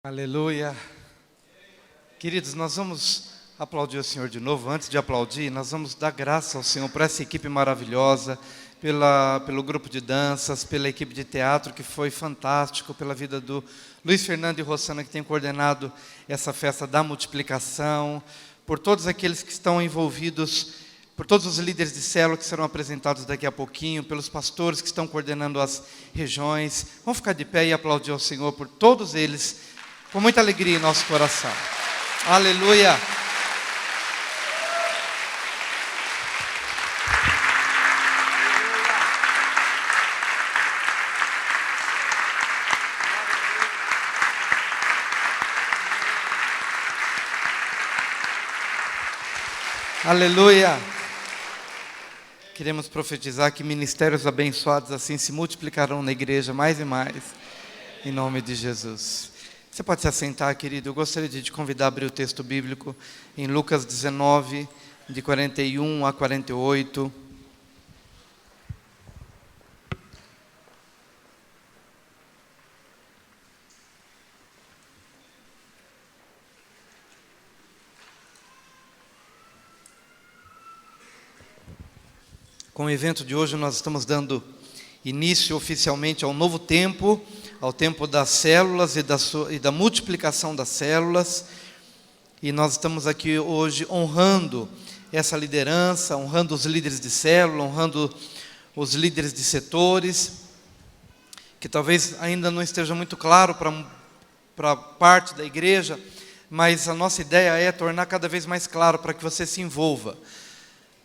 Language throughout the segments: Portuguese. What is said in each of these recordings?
Aleluia. Queridos, nós vamos aplaudir o Senhor de novo. Antes de aplaudir, nós vamos dar graça ao Senhor por essa equipe maravilhosa, pelo grupo de danças, pela equipe de teatro, que foi fantástico, pela vida do Luiz Fernando e Rossana, que tem coordenado essa festa da multiplicação, por todos aqueles que estão envolvidos, por todos os líderes de célula que serão apresentados daqui a pouquinho, pelos pastores que estão coordenando as regiões. Vamos ficar de pé e aplaudir ao Senhor por todos eles, com muita alegria em nosso coração. Aleluia. Aleluia. Queremos profetizar que ministérios abençoados assim se multiplicarão na igreja mais e mais, em nome de Jesus. Você pode se assentar, querido. Eu gostaria de te convidar a abrir o texto bíblico em Lucas 19, de 41 a 48. Com o evento de hoje, nós estamos dando início oficialmente ao novo tempo, ao tempo das células e da multiplicação das células. E nós estamos aqui hoje honrando essa liderança, honrando os líderes de célula, honrando os líderes de setores, que talvez ainda não esteja muito claro para parte da igreja, mas a nossa ideia é tornar cada vez mais claro para que você se envolva.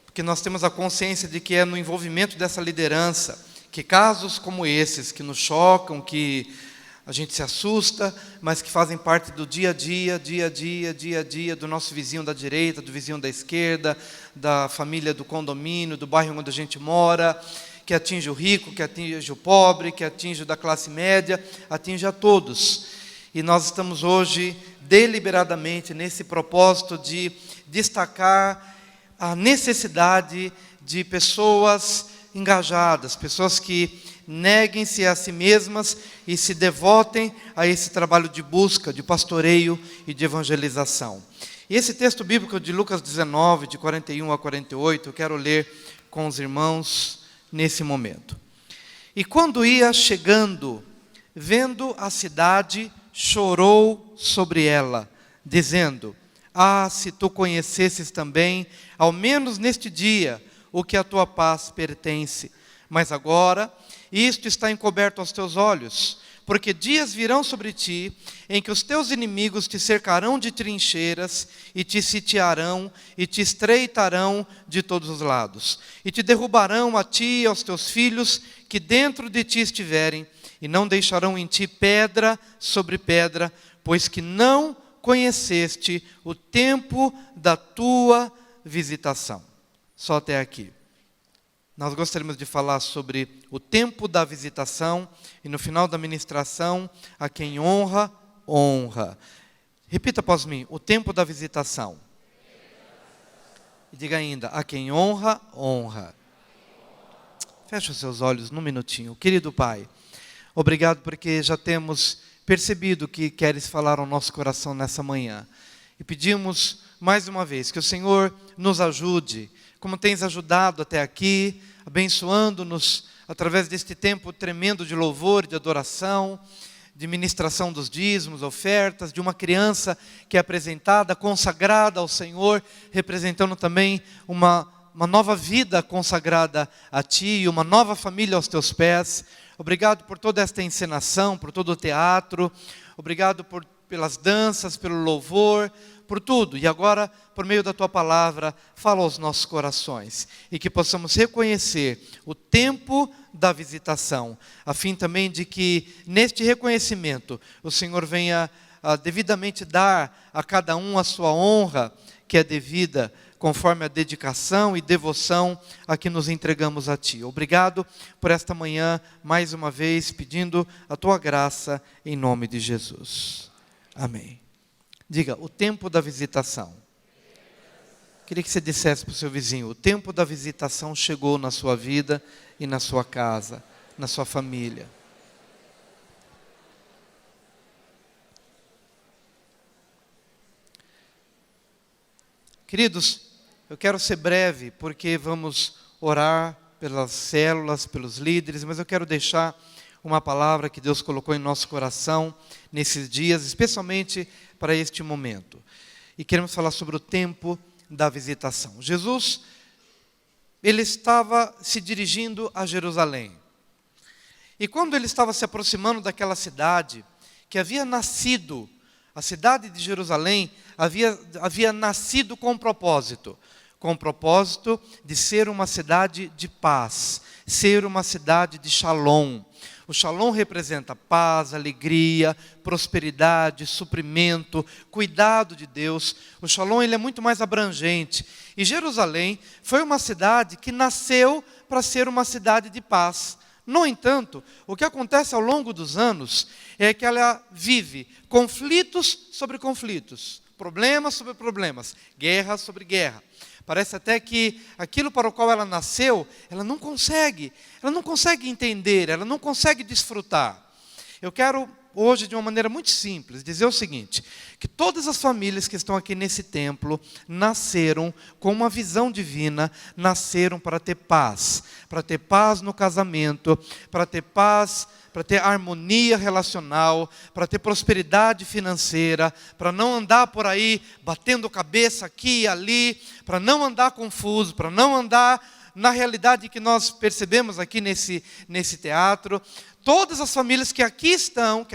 Porque nós temos a consciência de que é no envolvimento dessa liderança que casos como esses, que nos chocam, que a gente se assusta, mas que fazem parte do dia a dia do nosso vizinho da direita, do vizinho da esquerda, da família do condomínio, do bairro onde a gente mora, que atinge o rico, que atinge o pobre, que atinge o da classe média, atinge a todos. E nós estamos hoje deliberadamente nesse propósito de destacar a necessidade de pessoas engajadas, pessoas que neguem-se a si mesmas e se devotem a esse trabalho de busca, de pastoreio e de evangelização. E esse texto bíblico de Lucas 19, de 41 a 48, eu quero ler com os irmãos nesse momento. E quando ia chegando, vendo a cidade, chorou sobre ela, dizendo: Ah, se tu conhecesses também, ao menos neste dia, o que a tua paz pertence. Mas agora, isto está encoberto aos teus olhos, porque dias virão sobre ti, em que os teus inimigos te cercarão de trincheiras, e te sitiarão, e te estreitarão de todos os lados, e te derrubarão a ti e aos teus filhos, que dentro de ti estiverem, e não deixarão em ti pedra sobre pedra, pois que não conheceste o tempo da tua visitação. Só até aqui. Nós gostaríamos de falar sobre o tempo da visitação e no final da ministração, a quem honra, honra. Repita após mim: o tempo da visitação. E diga ainda: a quem honra, honra. Feche os seus olhos num minutinho. Querido Pai, obrigado porque já temos percebido que queres falar ao nosso coração nessa manhã. E pedimos mais uma vez que o Senhor nos ajude, como tens ajudado até aqui, abençoando-nos através deste tempo tremendo de louvor, de adoração, de ministração dos dízimos, ofertas, de uma criança que é apresentada, consagrada ao Senhor, representando também uma nova vida consagrada a Ti, uma nova família aos Teus pés. Obrigado por toda esta encenação, por todo o teatro, obrigado pelas danças, pelo louvor, por tudo. E agora, por meio da Tua palavra, fala aos nossos corações. E que possamos reconhecer o tempo da visitação, a fim também de que, neste reconhecimento, o Senhor venha devidamente dar a cada um a sua honra, que é devida, conforme a dedicação e devoção a que nos entregamos a Ti. Obrigado por esta manhã, mais uma vez, pedindo a Tua graça, em nome de Jesus. Amém. Diga: o tempo da visitação. Queria que você dissesse para o seu vizinho: o tempo da visitação chegou na sua vida e na sua casa, na sua família. Queridos, eu quero ser breve, porque vamos orar pelas células, pelos líderes, mas eu quero deixar uma palavra que Deus colocou em nosso coração nesses dias, especialmente para este momento. E queremos falar sobre o tempo da visitação. Jesus, ele estava se dirigindo a Jerusalém. E quando ele estava se aproximando daquela cidade, que havia nascido, a cidade de Jerusalém havia nascido com um propósito de ser uma cidade de paz, ser uma cidade de shalom. O shalom representa paz, alegria, prosperidade, suprimento, cuidado de Deus. O shalom ele é muito mais abrangente. E Jerusalém foi uma cidade que nasceu para ser uma cidade de paz. No entanto, o que acontece ao longo dos anos é que ela vive conflitos sobre conflitos, problemas sobre problemas, guerra sobre guerra. Parece até que aquilo para o qual ela nasceu, ela não consegue entender, ela não consegue desfrutar. Eu quero hoje, de uma maneira muito simples, dizer o seguinte, que todas as famílias que estão aqui nesse templo nasceram com uma visão divina, nasceram para ter paz no casamento, para ter paz, para ter harmonia relacional, para ter prosperidade financeira, para não andar por aí batendo cabeça aqui e ali, para não andar confuso, para não andar na realidade que nós percebemos aqui nesse teatro. Todas as famílias que aqui estão,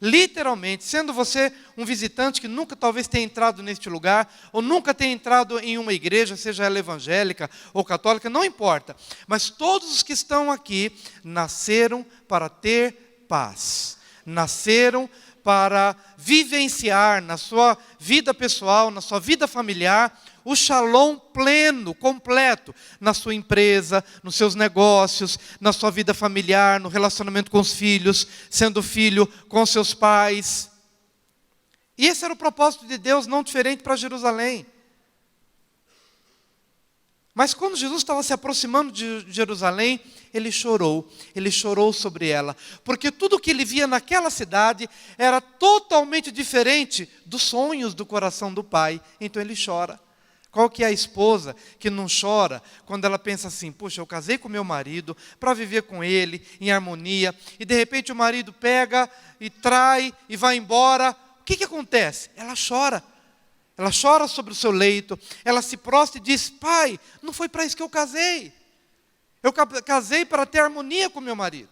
literalmente, sendo você um visitante que nunca talvez tenha entrado neste lugar, ou nunca tenha entrado em uma igreja, seja ela evangélica ou católica, não importa. Mas todos os que estão aqui nasceram para ter paz. Nasceram para vivenciar na sua vida pessoal, na sua vida familiar, o shalom pleno, completo, na sua empresa, nos seus negócios, na sua vida familiar, no relacionamento com os filhos, sendo filho com seus pais. E esse era o propósito de Deus, não diferente para Jerusalém. Mas quando Jesus estava se aproximando de Jerusalém, ele chorou sobre ela, porque tudo que ele via naquela cidade era totalmente diferente dos sonhos do coração do pai, então ele chora. Qual que é a esposa que não chora quando ela pensa assim, puxa, eu casei com meu marido para viver com ele em harmonia, e de repente o marido pega e trai e vai embora, o que acontece? Ela chora sobre o seu leito, ela se prostra e diz, pai, não foi para isso que eu casei casei para ter harmonia com meu marido.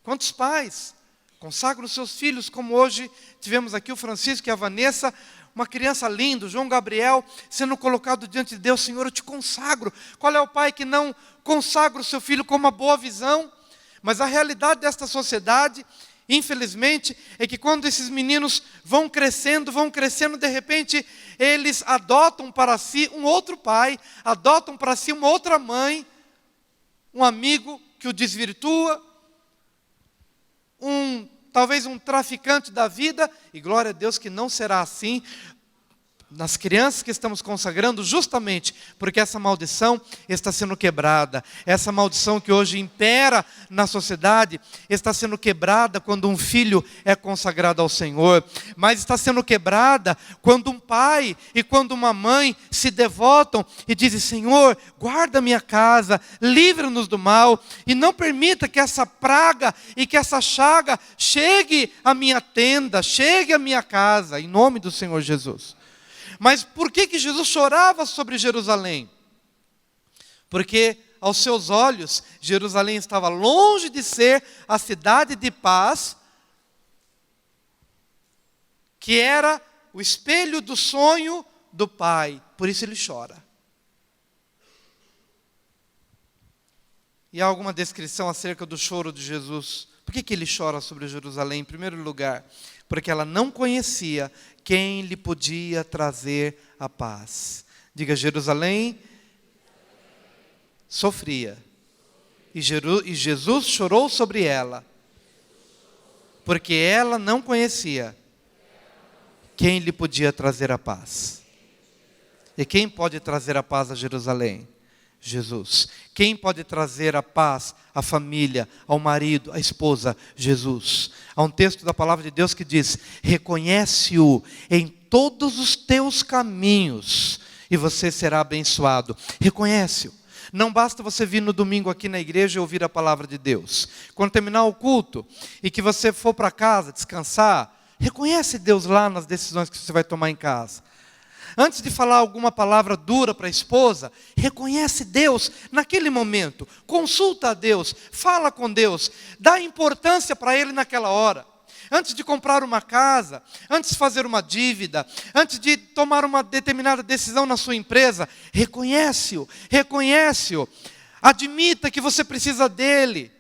Quantos pais consagram os seus filhos, como hoje tivemos aqui o Francisco e a Vanessa, uma criança linda, o João Gabriel, sendo colocado diante de Deus, Senhor, eu te consagro. Qual é o pai que não consagra o seu filho com uma boa visão? Mas a realidade desta sociedade, infelizmente, é que quando esses meninos vão crescendo, de repente, eles adotam para si um outro pai, adotam para si uma outra mãe, um amigo que o desvirtua, talvez um traficante da vida, e glória a Deus que não será assim nas crianças que estamos consagrando, justamente porque essa maldição está sendo quebrada. Essa maldição que hoje impera na sociedade está sendo quebrada quando um filho é consagrado ao Senhor, mas está sendo quebrada quando um pai e quando uma mãe se devotam e dizem, Senhor, guarda minha casa, livra-nos do mal e não permita que essa praga e que essa chaga chegue à minha tenda, chegue à minha casa, em nome do Senhor Jesus. Mas por que Jesus chorava sobre Jerusalém? Porque aos seus olhos, Jerusalém estava longe de ser a cidade de paz, que era o espelho do sonho do Pai. Por isso ele chora. E há alguma descrição acerca do choro de Jesus? Por que ele chora sobre Jerusalém? Em primeiro lugar, porque ela não conhecia quem lhe podia trazer a paz. Diga, Jerusalém sofria. E Jesus chorou sobre ela. Porque ela não conhecia quem lhe podia trazer a paz. E quem pode trazer a paz a Jerusalém? Jesus. Quem pode trazer a paz à família, ao marido, à esposa? Jesus. Há um texto da palavra de Deus que diz, reconhece-o em todos os teus caminhos e você será abençoado. Reconhece-o. Não basta você vir no domingo aqui na igreja e ouvir a palavra de Deus. Quando terminar o culto e que você for para casa descansar, reconhece Deus lá nas decisões que você vai tomar em casa. Antes de falar alguma palavra dura para a esposa, reconhece Deus naquele momento. Consulta a Deus, fala com Deus, dá importância para Ele naquela hora. Antes de comprar uma casa, antes de fazer uma dívida, antes de tomar uma determinada decisão na sua empresa, reconhece-o. Admita que você precisa dEle.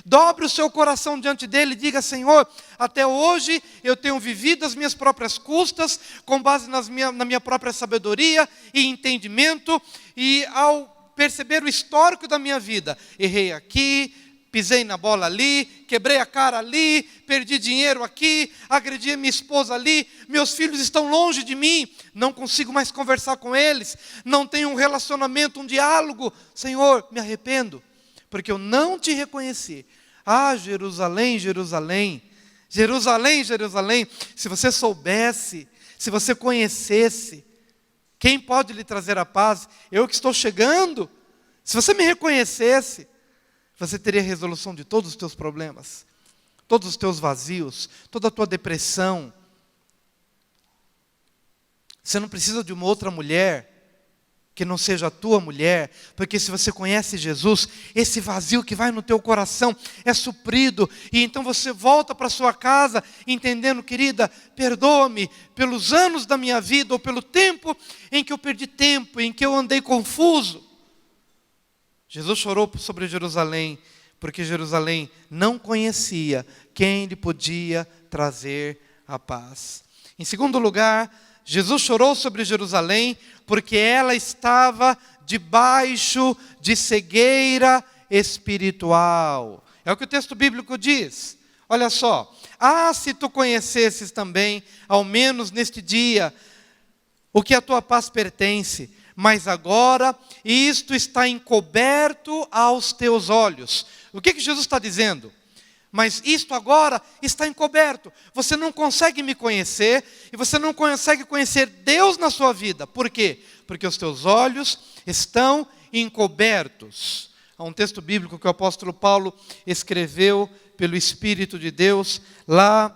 Dobre o seu coração diante dEle e diga: Senhor, até hoje eu tenho vivido as minhas próprias custas, com base na minha própria sabedoria e entendimento, e ao perceber o histórico da minha vida, errei aqui, pisei na bola ali, quebrei a cara ali, perdi dinheiro aqui, agredi a minha esposa ali, meus filhos estão longe de mim, não consigo mais conversar com eles, não tenho um relacionamento, um diálogo. Senhor, me arrependo, porque eu não te reconheci. Ah, Jerusalém, Jerusalém, Jerusalém, Jerusalém, se você soubesse, se você conhecesse, quem pode lhe trazer a paz? Eu que estou chegando. Se você me reconhecesse, você teria resolução de todos os teus problemas, todos os teus vazios, toda a tua depressão. Você não precisa de uma outra mulher que não seja a tua mulher, porque se você conhece Jesus, esse vazio que vai no teu coração é suprido, e então você volta para sua casa entendendo: querida, perdoa-me pelos anos da minha vida, ou pelo tempo em que eu perdi tempo, em que eu andei confuso. Jesus chorou sobre Jerusalém, porque Jerusalém não conhecia quem lhe podia trazer a paz. Em segundo lugar, Jesus chorou sobre Jerusalém, porque ela estava debaixo de cegueira espiritual. É o que o texto bíblico diz. Olha só: ah, se tu conhecesses também, ao menos neste dia, o que a tua paz pertence, mas agora isto está encoberto aos teus olhos. O que Jesus está dizendo? Mas isto agora está encoberto. Você não consegue me conhecer, e você não consegue conhecer Deus na sua vida. Por quê? Porque os teus olhos estão encobertos. Há um texto bíblico que o apóstolo Paulo escreveu pelo Espírito de Deus, lá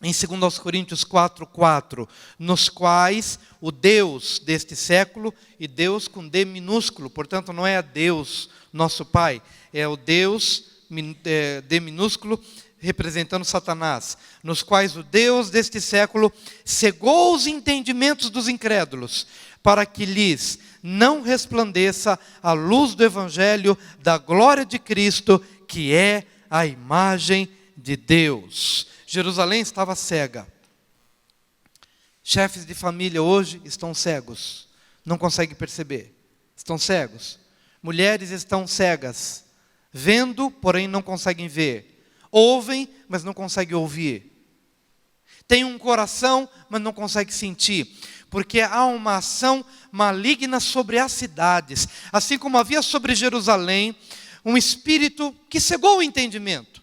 em 2 Coríntios 4:4, nos quais o Deus deste século, e Deus com D minúsculo, portanto não é a Deus, nosso Pai, é o Deus, D minúsculo, representando Satanás, nos quais o Deus deste século cegou os entendimentos dos incrédulos, para que lhes não resplandeça a luz do Evangelho da glória de Cristo, que é a imagem de Deus. Jerusalém estava cega. Chefes de família hoje estão cegos, não conseguem perceber, estão cegos. Mulheres estão cegas, vendo, porém não conseguem ver. Ouvem, mas não conseguem ouvir. Tem um coração, mas não conseguem sentir. Porque há uma ação maligna sobre as cidades. Assim como havia sobre Jerusalém um espírito que cegou o entendimento,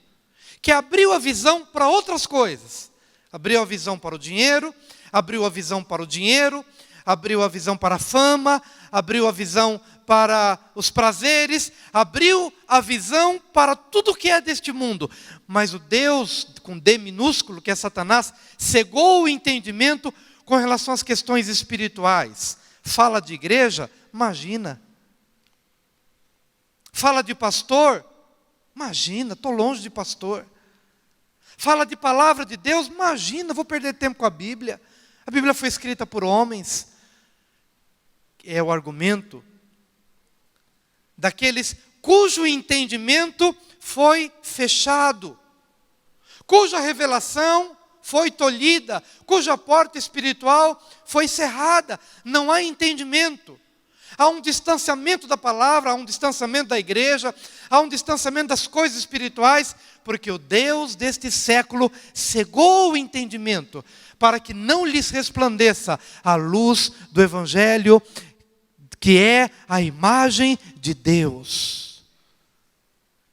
que abriu a visão para outras coisas. Abriu a visão para o dinheiro, abriu a visão para o dinheiro, abriu a visão para a fama, abriu a visão para os prazeres, abriu a visão para tudo que é deste mundo. Mas o Deus, com D minúsculo, que é Satanás, cegou o entendimento com relação às questões espirituais. Fala de igreja? Imagina. Fala de pastor? Imagina, estou longe de pastor. Fala de palavra de Deus? Imagina, vou perder tempo com a Bíblia. A Bíblia foi escrita por homens. É o argumento daqueles cujo entendimento foi fechado, cuja revelação foi tolhida, cuja porta espiritual foi cerrada. Não há entendimento. Há um distanciamento da palavra, há um distanciamento da igreja, há um distanciamento das coisas espirituais, porque o Deus deste século cegou o entendimento, para que não lhes resplandeça a luz do Evangelho, que é a imagem de Deus.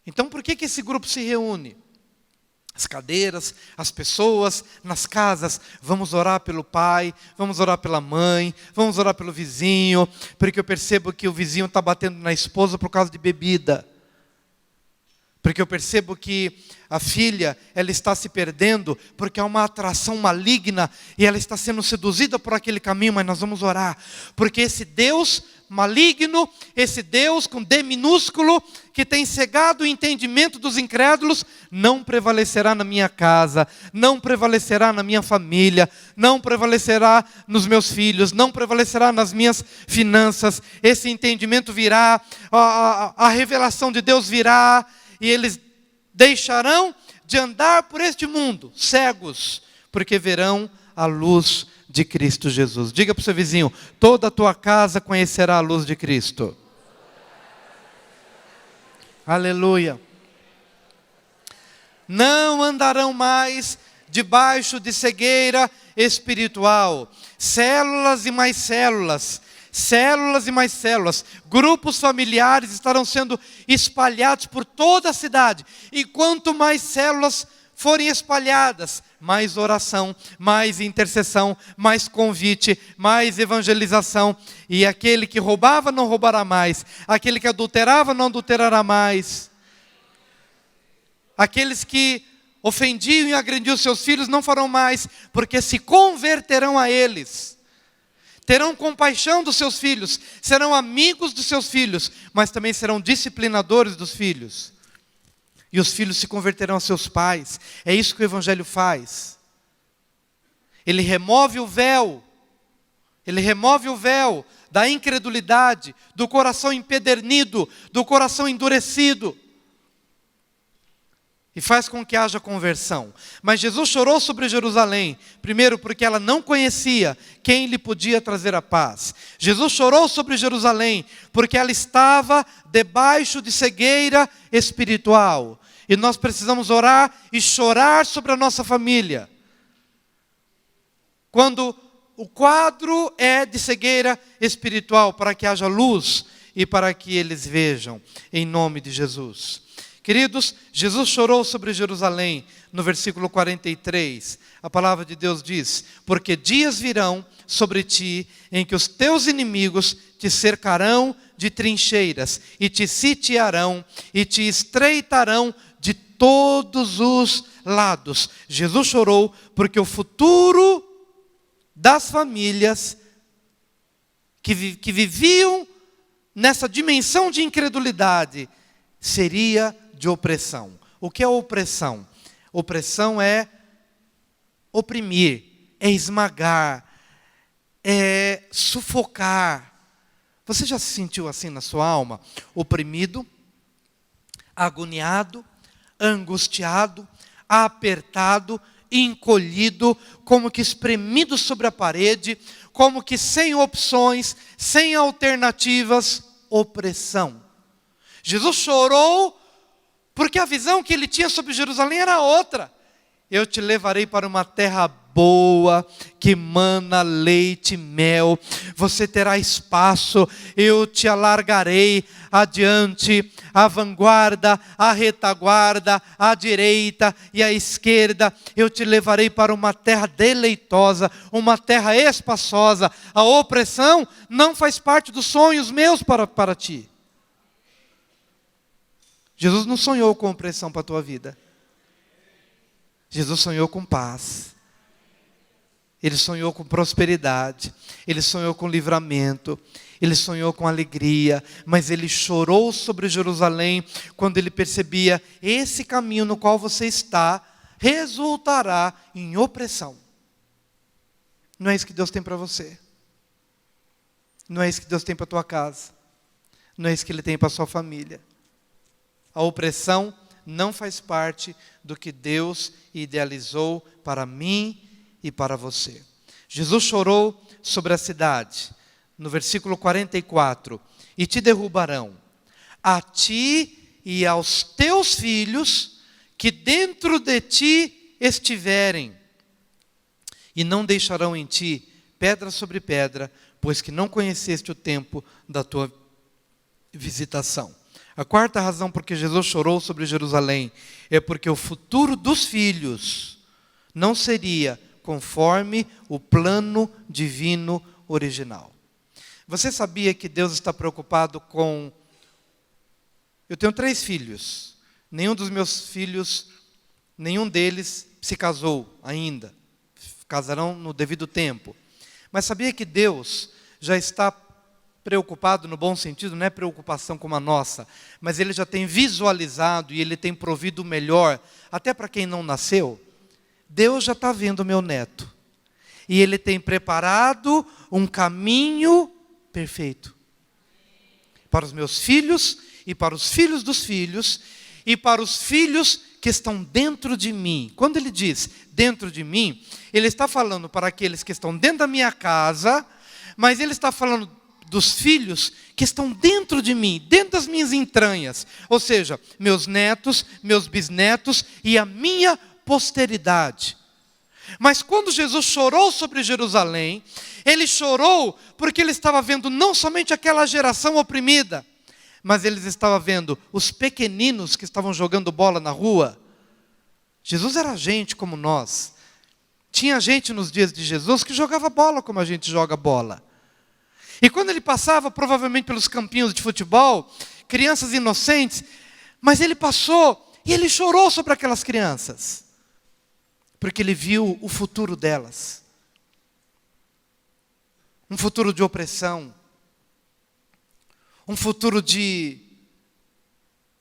Então por que esse grupo se reúne? as cadeiras, as pessoas, nas casas. Vamos orar pelo pai, vamos orar pela mãe, vamos orar pelo vizinho, porque eu percebo que o vizinho está batendo na esposa por causa de bebida. Porque eu percebo que a filha, ela está se perdendo, porque há uma atração maligna, e ela está sendo seduzida por aquele caminho, mas nós vamos orar. Porque esse Deus maligno, esse Deus com D minúsculo, que tem cegado o entendimento dos incrédulos, não prevalecerá na minha casa, não prevalecerá na minha família, não prevalecerá nos meus filhos, não prevalecerá nas minhas finanças. Esse entendimento virá, a revelação de Deus virá, e eles deixarão de andar por este mundo, cegos, porque verão a luz de Cristo Jesus. Diga para o seu vizinho: toda a tua casa conhecerá a luz de Cristo. Aleluia. Não andarão mais debaixo de cegueira espiritual. Células e mais células. Células e mais células, grupos familiares estarão sendo espalhados por toda a cidade. E quanto mais células forem espalhadas, mais oração, mais intercessão, mais convite, mais evangelização. E aquele que roubava não roubará mais, aquele que adulterava não adulterará mais. Aqueles que ofendiam e agrediam seus filhos não farão mais, porque se converterão a eles. Terão compaixão dos seus filhos, serão amigos dos seus filhos, mas também serão disciplinadores dos filhos. E os filhos se converterão a seus pais. É isso que o Evangelho faz. Ele remove o véu. Ele remove o véu da incredulidade, do coração empedernido, do coração endurecido. E faz com que haja conversão. Mas Jesus chorou sobre Jerusalém, primeiro porque ela não conhecia quem lhe podia trazer a paz. Jesus chorou sobre Jerusalém, porque ela estava debaixo de cegueira espiritual. E nós precisamos orar e chorar sobre a nossa família. Quando o quadro é de cegueira espiritual, para que haja luz e para que eles vejam, em nome de Jesus. Queridos, Jesus chorou sobre Jerusalém, no versículo 43, a palavra de Deus diz: porque dias virão sobre ti, em que os teus inimigos te cercarão de trincheiras, e te sitiarão, e te estreitarão de todos os lados. Jesus chorou porque o futuro das famílias que viviam nessa dimensão de incredulidade seria de opressão. O que é opressão? Opressão é oprimir, é esmagar, é sufocar. Você já se sentiu assim na sua alma? Oprimido, agoniado, angustiado, apertado, encolhido, como que espremido sobre a parede, como que sem opções, sem alternativas, opressão. Jesus chorou porque a visão que ele tinha sobre Jerusalém era outra. Eu te levarei para uma terra boa, que mana leite e mel. Você terá espaço, eu te alargarei adiante, à vanguarda, à retaguarda, à direita e à esquerda. Eu te levarei para uma terra deleitosa, uma terra espaçosa. A opressão não faz parte dos sonhos meus para ti. Jesus não sonhou com opressão para a tua vida. Jesus sonhou com paz. Ele sonhou com prosperidade. Ele sonhou com livramento. Ele sonhou com alegria. Mas ele chorou sobre Jerusalém quando ele percebia: esse caminho no qual você está resultará em opressão. Não é isso que Deus tem para você. Não é isso que Deus tem para a tua casa. Não é isso que Ele tem para a sua família. A opressão não faz parte do que Deus idealizou para mim e para você. Jesus chorou sobre a cidade, no versículo 44, e te derrubarão, a ti e aos teus filhos, que dentro de ti estiverem, e não deixarão em ti pedra sobre pedra, pois que não conheceste o tempo da tua visitação. A quarta razão por que Jesus chorou sobre Jerusalém é porque o futuro dos filhos não seria conforme o plano divino original. Você sabia que Deus está preocupado com... Eu tenho 3 filhos. Nenhum dos meus filhos, nenhum deles se casou ainda. Casarão no devido tempo. Mas sabia que Deus já está preocupado no bom sentido, não é preocupação como a nossa, mas Ele já tem visualizado e Ele tem provido o melhor, até para quem não nasceu. Deus já está vendo o meu neto. E Ele tem preparado um caminho perfeito. Para os meus filhos e para os filhos dos filhos e para os filhos que estão dentro de mim. Quando Ele diz dentro de mim, Ele está falando para aqueles que estão dentro da minha casa, mas Ele está falando dos filhos que estão dentro de mim, dentro das minhas entranhas. Ou seja, meus netos, meus bisnetos e a minha posteridade. Mas quando Jesus chorou sobre Jerusalém, Ele chorou porque Ele estava vendo não somente aquela geração oprimida, mas Ele estava vendo os pequeninos que estavam jogando bola na rua. Jesus era gente como nós. Tinha gente nos dias de Jesus que jogava bola como a gente joga bola. E quando Ele passava, provavelmente pelos campinhos de futebol, crianças inocentes, mas Ele passou e Ele chorou sobre aquelas crianças. Porque Ele viu o futuro delas. Um futuro de opressão. Um futuro de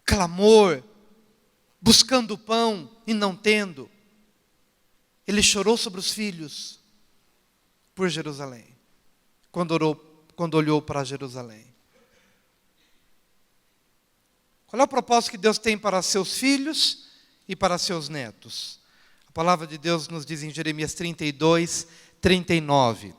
clamor, buscando pão e não tendo. Ele chorou sobre os filhos por Jerusalém, quando olhou para Jerusalém. Qual é o propósito que Deus tem para seus filhos e para seus netos? A palavra de Deus nos diz em Jeremias 32, 39.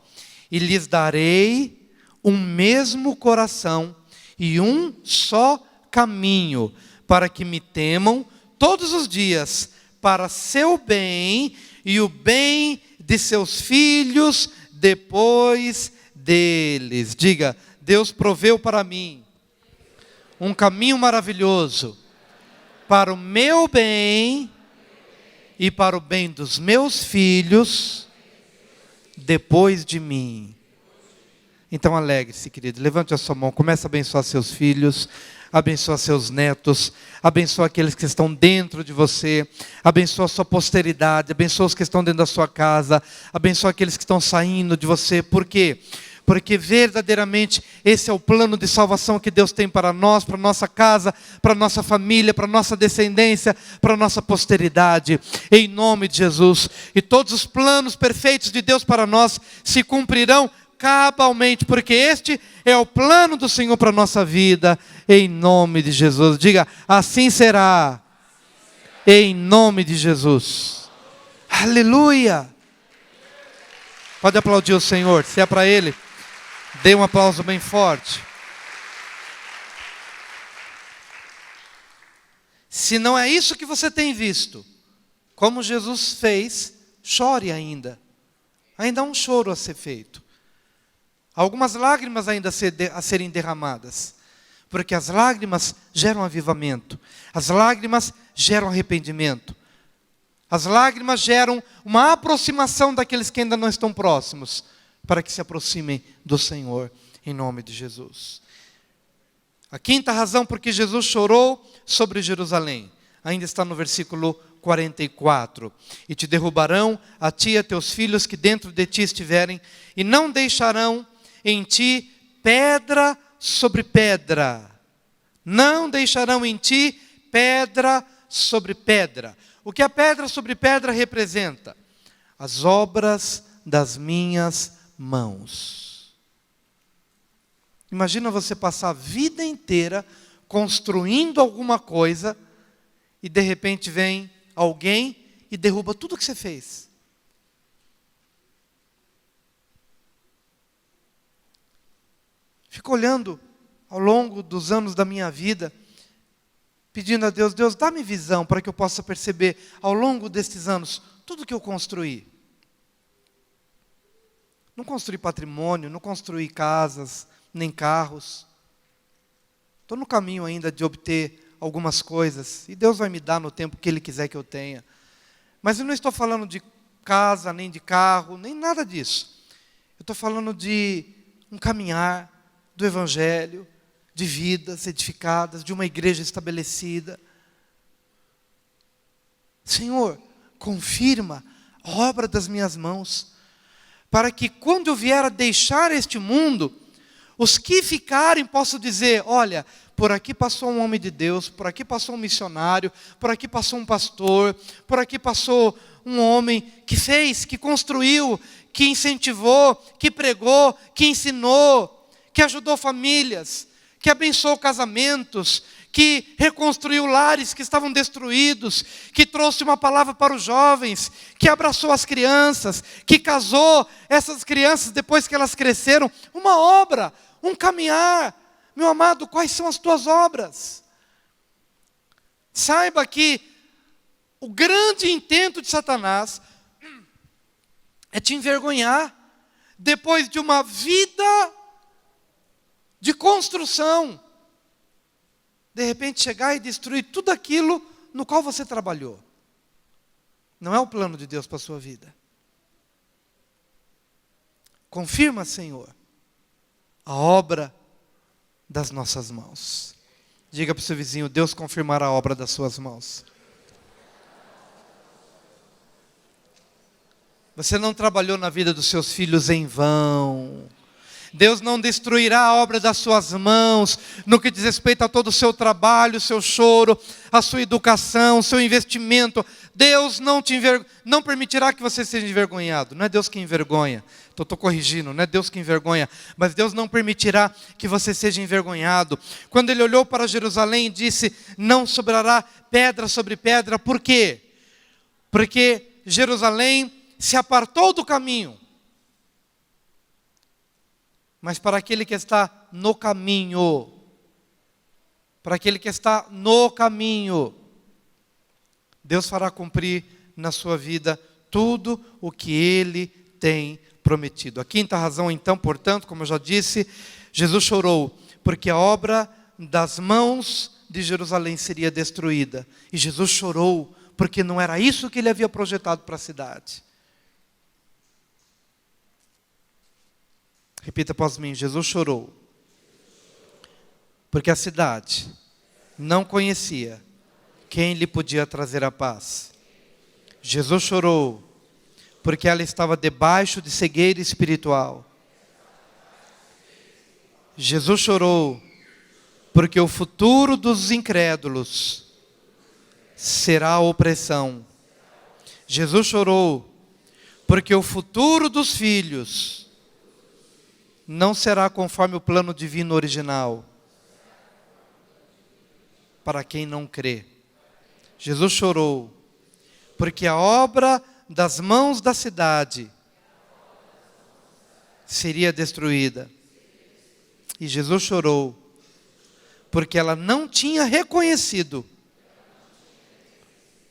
E lhes darei um mesmo coração e um só caminho, para que me temam todos os dias, para seu bem e o bem de seus filhos depois deles. Diga, Deus proveu para mim um caminho maravilhoso, para o meu bem e para o bem dos meus filhos depois de mim. Então alegre-se, querido, levante a sua mão, comece a abençoar seus filhos, abençoa seus netos, abençoa aqueles que estão dentro de você, abençoa a sua posteridade, abençoa os que estão dentro da sua casa, abençoa aqueles que estão saindo de você. Por quê? Porque verdadeiramente esse é o plano de salvação que Deus tem para nós, para a nossa casa, para a nossa família, para a nossa descendência, para a nossa posteridade, em nome de Jesus. E todos os planos perfeitos de Deus para nós se cumprirão cabalmente, porque este é o plano do Senhor para a nossa vida, em nome de Jesus. Diga, assim será, em nome de Jesus. Aleluia! Pode aplaudir o Senhor, se é para Ele, dê um aplauso bem forte. Se não é isso que você tem visto, como Jesus fez, chore ainda. Ainda há um choro a ser feito. Algumas lágrimas ainda a serem derramadas. Porque as lágrimas geram avivamento. As lágrimas geram arrependimento. As lágrimas geram uma aproximação daqueles que ainda não estão próximos, para que se aproximem do Senhor, em nome de Jesus. A quinta razão por que Jesus chorou sobre Jerusalém, ainda está no versículo 44. E te derrubarão a ti e a teus filhos que dentro de ti estiverem, e não deixarão em ti pedra sobre pedra. Não deixarão em ti pedra sobre pedra. O que a pedra sobre pedra representa? As obras das minhas mãos. Imagina você passar a vida inteira construindo alguma coisa e de repente vem alguém e derruba tudo que você fez. Fico olhando ao longo dos anos da minha vida, pedindo a Deus, Deus, dá-me visão para que eu possa perceber ao longo destes anos tudo que eu construí. Não construí patrimônio, não construí casas, nem carros. Estou no caminho ainda de obter algumas coisas, e Deus vai me dar no tempo que Ele quiser que eu tenha. Mas eu não estou falando de casa, nem de carro, nem nada disso. Eu estou falando de um caminhar do Evangelho, de vidas edificadas, de uma igreja estabelecida. Senhor, confirma a obra das minhas mãos, para que quando eu vier a deixar este mundo, os que ficarem possam dizer, olha, por aqui passou um homem de Deus, por aqui passou um missionário, por aqui passou um pastor, por aqui passou um homem que fez, que construiu, que incentivou, que pregou, que ensinou, que ajudou famílias, que abençoou casamentos, que reconstruiu lares que estavam destruídos, que trouxe uma palavra para os jovens, que abraçou as crianças, que casou essas crianças depois que elas cresceram. Uma obra, um caminhar. Meu amado, quais são as tuas obras? Saiba que o grande intento de Satanás é te envergonhar depois de uma vida de construção. De repente chegar e destruir tudo aquilo no qual você trabalhou. Não é o plano de Deus para a sua vida. Confirma, Senhor, a obra das nossas mãos. Diga para o seu vizinho, Deus confirmará a obra das suas mãos. Você não trabalhou na vida dos seus filhos em vão. Deus não destruirá a obra das suas mãos, no que diz respeito a todo o seu trabalho, o seu choro, a sua educação, o seu investimento. Deus não permitirá que você seja envergonhado. Não é Deus que envergonha. Estou corrigindo, não é Deus que envergonha. Mas Deus não permitirá que você seja envergonhado. Quando Ele olhou para Jerusalém e disse, não sobrará pedra sobre pedra. Por quê? Porque Jerusalém se apartou do caminho. Mas para aquele que está no caminho, para aquele que está no caminho, Deus fará cumprir na sua vida tudo o que Ele tem prometido. A quinta razão, então, portanto, como eu já disse, Jesus chorou, porque a obra das mãos de Jerusalém seria destruída. E Jesus chorou, porque não era isso que Ele havia projetado para a cidade. Repita após mim, Jesus chorou, porque a cidade não conhecia quem lhe podia trazer a paz. Jesus chorou, porque ela estava debaixo de cegueira espiritual. Jesus chorou, porque o futuro dos incrédulos será a opressão. Jesus chorou, porque o futuro dos filhos não será conforme o plano divino original, para quem não crê. Jesus chorou, porque a obra das mãos da cidade seria destruída. E Jesus chorou, porque ela não tinha reconhecido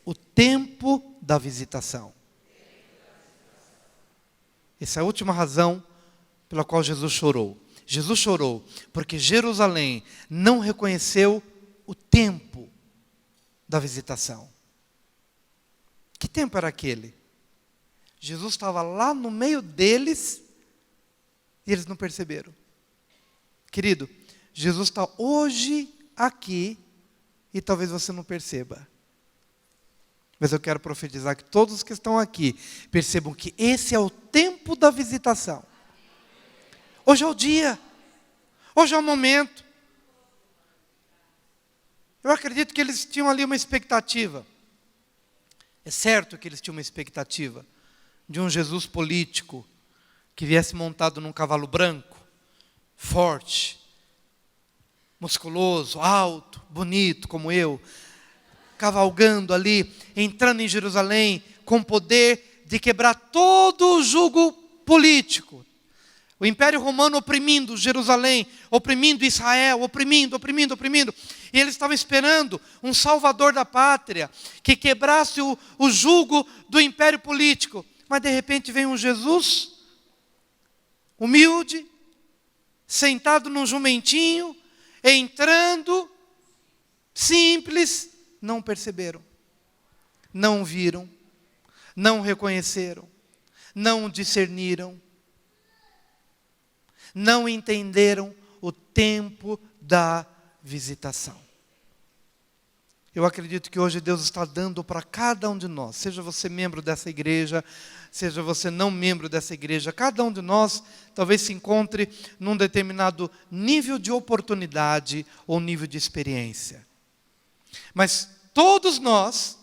o tempo da visitação. Essa é a última razão pela qual Jesus chorou. Jesus chorou porque Jerusalém não reconheceu o tempo da visitação. Que tempo era aquele? Jesus estava lá no meio deles e eles não perceberam. Querido, Jesus está hoje aqui e talvez você não perceba. Mas eu quero profetizar que todos os que estão aqui percebam que esse é o tempo da visitação. Hoje é o dia, hoje é o momento. Eu acredito que eles tinham ali uma expectativa. É certo que eles tinham uma expectativa de um Jesus político que viesse montado num cavalo branco, forte, musculoso, alto, bonito como eu, cavalgando ali, entrando em Jerusalém com poder de quebrar todo o jugo político. O Império Romano oprimindo Jerusalém, oprimindo Israel, oprimindo. E eles estavam esperando um salvador da pátria, que quebrasse o jugo do império político. Mas de repente vem um Jesus, humilde, sentado num jumentinho, entrando, simples, não perceberam, não viram, não reconheceram, não discerniram, não entenderam o tempo da visitação. Eu acredito que hoje Deus está dando para cada um de nós, seja você membro dessa igreja, seja você não membro dessa igreja, cada um de nós talvez se encontre num determinado nível de oportunidade ou nível de experiência. Mas todos nós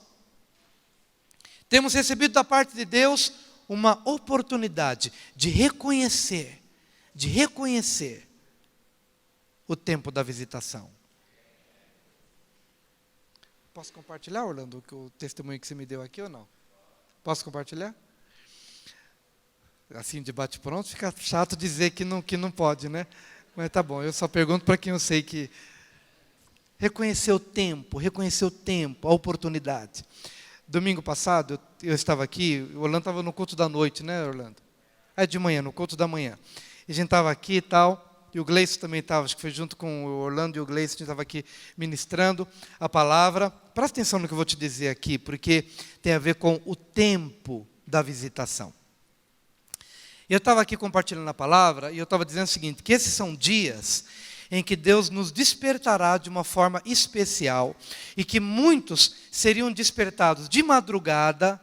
temos recebido da parte de Deus uma oportunidade de reconhecer o tempo da visitação. Posso compartilhar, Orlando, o testemunho que você me deu aqui ou não? Posso compartilhar? Assim, de bate-pronto, fica chato dizer que não pode, né? Mas tá bom, eu só pergunto para quem eu sei que... Reconhecer o tempo, a oportunidade. Domingo passado, eu estava aqui, o Orlando estava no culto da noite, né, Orlando? De manhã, no culto da manhã. E a gente estava aqui e tal... E o Gleice também estava, acho que foi junto com o Orlando e o Gleice, a gente estava aqui ministrando a palavra. Presta atenção no que eu vou te dizer aqui, porque tem a ver com o tempo da visitação. Eu estava aqui compartilhando a palavra e eu estava dizendo o seguinte, que esses são dias em que Deus nos despertará de uma forma especial e que muitos seriam despertados de madrugada,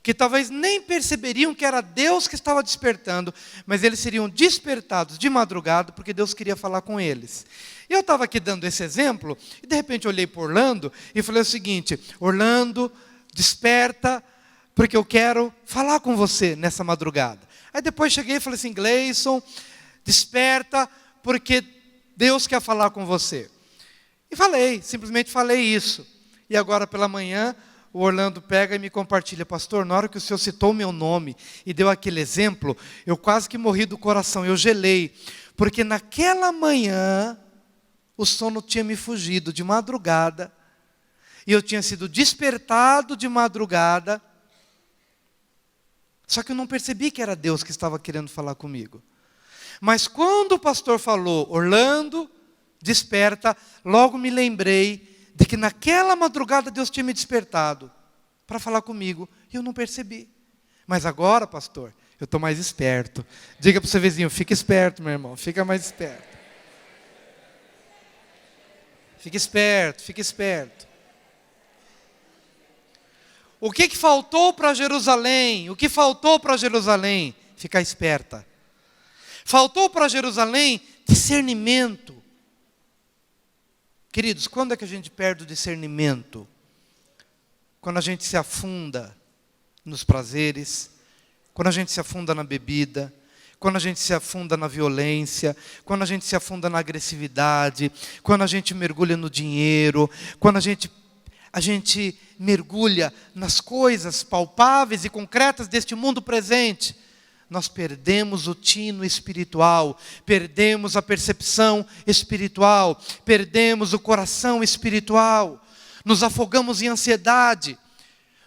que talvez nem perceberiam que era Deus que estava despertando, mas eles seriam despertados de madrugada, porque Deus queria falar com eles. E eu estava aqui dando esse exemplo, e de repente olhei para Orlando, e falei o seguinte, Orlando, desperta, porque eu quero falar com você nessa madrugada. Aí depois cheguei e falei assim, Gleison, desperta, porque Deus quer falar com você. E simplesmente falei isso. E agora pela manhã, o Orlando pega e me compartilha, pastor, na hora que o senhor citou o meu nome e deu aquele exemplo, eu quase que morri do coração, eu gelei, porque naquela manhã o sono tinha me fugido de madrugada, e eu tinha sido despertado de madrugada, só que eu não percebi que era Deus que estava querendo falar comigo. Mas quando o pastor falou, Orlando, desperta, logo me lembrei de que naquela madrugada Deus tinha me despertado para falar comigo, e eu não percebi. Mas agora, pastor, eu estou mais esperto. Diga para o seu vizinho, fica esperto, meu irmão, fica mais esperto. Fica esperto. O que faltou para Jerusalém? Ficar esperta. Faltou para Jerusalém discernimento. Queridos, quando é que a gente perde o discernimento? Quando a gente se afunda nos prazeres, quando a gente se afunda na bebida, quando a gente se afunda na violência, quando a gente se afunda na agressividade, quando a gente mergulha no dinheiro, quando a gente mergulha nas coisas palpáveis e concretas deste mundo presente. Nós perdemos o tino espiritual, perdemos a percepção espiritual, perdemos o coração espiritual, nos afogamos em ansiedade,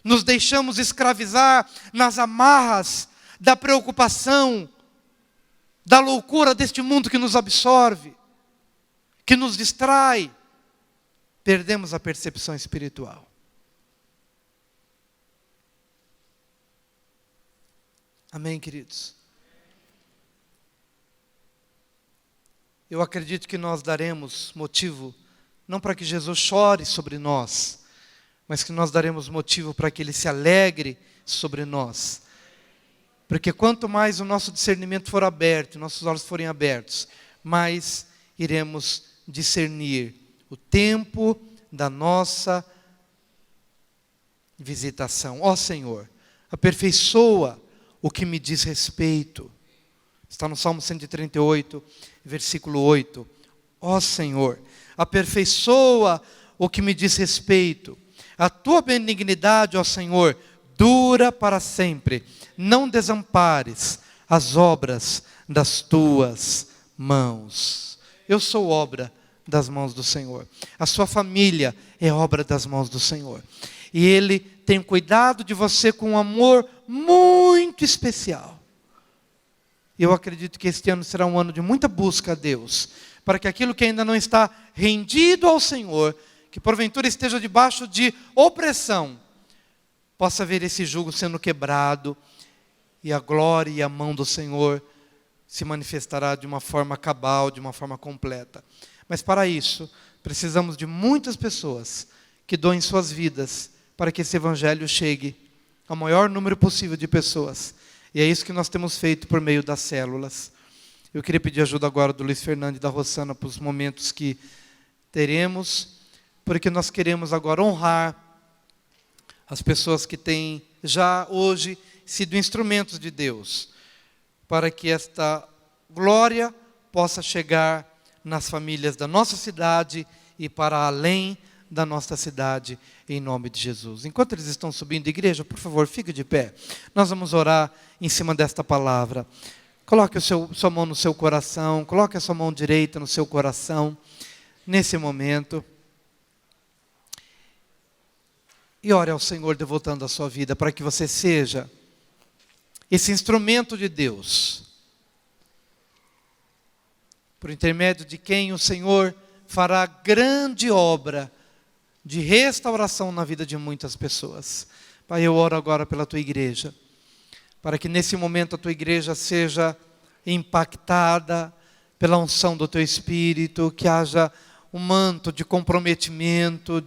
nos deixamos escravizar nas amarras da preocupação, da loucura deste mundo que nos absorve, que nos distrai, perdemos a percepção espiritual. Amém, queridos? Eu acredito que nós daremos motivo, não para que Jesus chore sobre nós, mas que nós daremos motivo para que Ele se alegre sobre nós. Porque quanto mais o nosso discernimento for aberto, nossos olhos forem abertos, mais iremos discernir o tempo da nossa visitação. Ó Senhor, aperfeiçoa o que me diz respeito. Está no Salmo 138, versículo 8. Ó Senhor, aperfeiçoa o que me diz respeito. A tua benignidade, ó Senhor, dura para sempre. Não desampares as obras das tuas mãos. Eu sou obra das mãos do Senhor. A sua família é obra das mãos do Senhor. E Ele tem cuidado de você com um amor muito especial. Eu acredito que este ano será um ano de muita busca a Deus, para que aquilo que ainda não está rendido ao Senhor, que porventura esteja debaixo de opressão, possa ver esse jugo sendo quebrado, e a glória e a mão do Senhor se manifestará de uma forma cabal, de uma forma completa. Mas para isso, precisamos de muitas pessoas que doem suas vidas para que esse evangelho chegue ao maior número possível de pessoas. E é isso que nós temos feito por meio das células. Eu queria pedir ajuda agora do Luiz Fernando e da Rossana para os momentos que teremos, porque nós queremos agora honrar as pessoas que têm já hoje sido instrumentos de Deus, para que esta glória possa chegar nas famílias da nossa cidade e para além da nossa cidade, em nome de Jesus. Enquanto eles estão subindo, igreja, por favor, fique de pé. Nós vamos orar em cima desta palavra. Coloque sua mão no seu coração, coloque a sua mão direita no seu coração, nesse momento. E ore ao Senhor devotando a sua vida, para que você seja esse instrumento de Deus, por intermédio de quem o Senhor fará grande obra de restauração na vida de muitas pessoas. Pai, eu oro agora pela tua igreja, para que nesse momento a tua igreja seja impactada pela unção do teu Espírito, que haja um manto de comprometimento,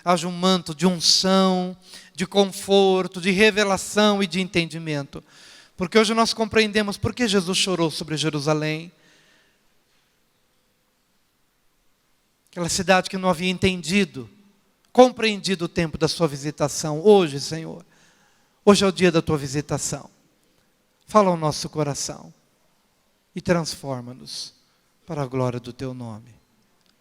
haja um manto de unção, de conforto, de revelação e de entendimento. Porque hoje nós compreendemos por que Jesus chorou sobre Jerusalém. Aquela cidade que não havia entendido, compreendido o tempo da sua visitação. Hoje, Senhor, hoje é o dia da tua visitação. Fala ao nosso coração e transforma-nos para a glória do teu nome.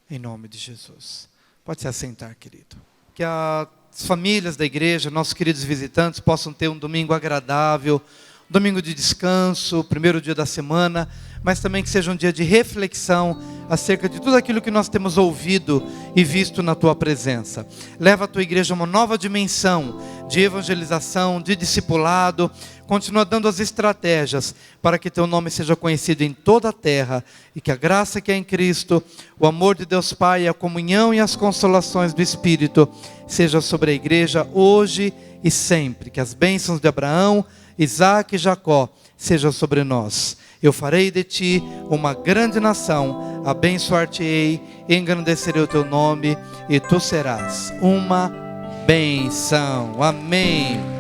Em nome de Jesus. Pode se assentar, querido. Que as famílias da igreja, nossos queridos visitantes, possam ter um domingo agradável, um domingo de descanso, o primeiro dia da semana, mas também que seja um dia de reflexão acerca de tudo aquilo que nós temos ouvido e visto na tua presença. Leva a tua igreja a uma nova dimensão de evangelização, de discipulado. Continua dando as estratégias para que teu nome seja conhecido em toda a terra e que a graça que é em Cristo, o amor de Deus Pai, a comunhão e as consolações do Espírito seja sobre a igreja hoje e sempre. Que as bênçãos de Abraão, Isaque e Jacó sejam sobre nós. Eu farei de ti uma grande nação, abençoar-te-ei, engrandecerei o teu nome e tu serás uma bênção. Amém.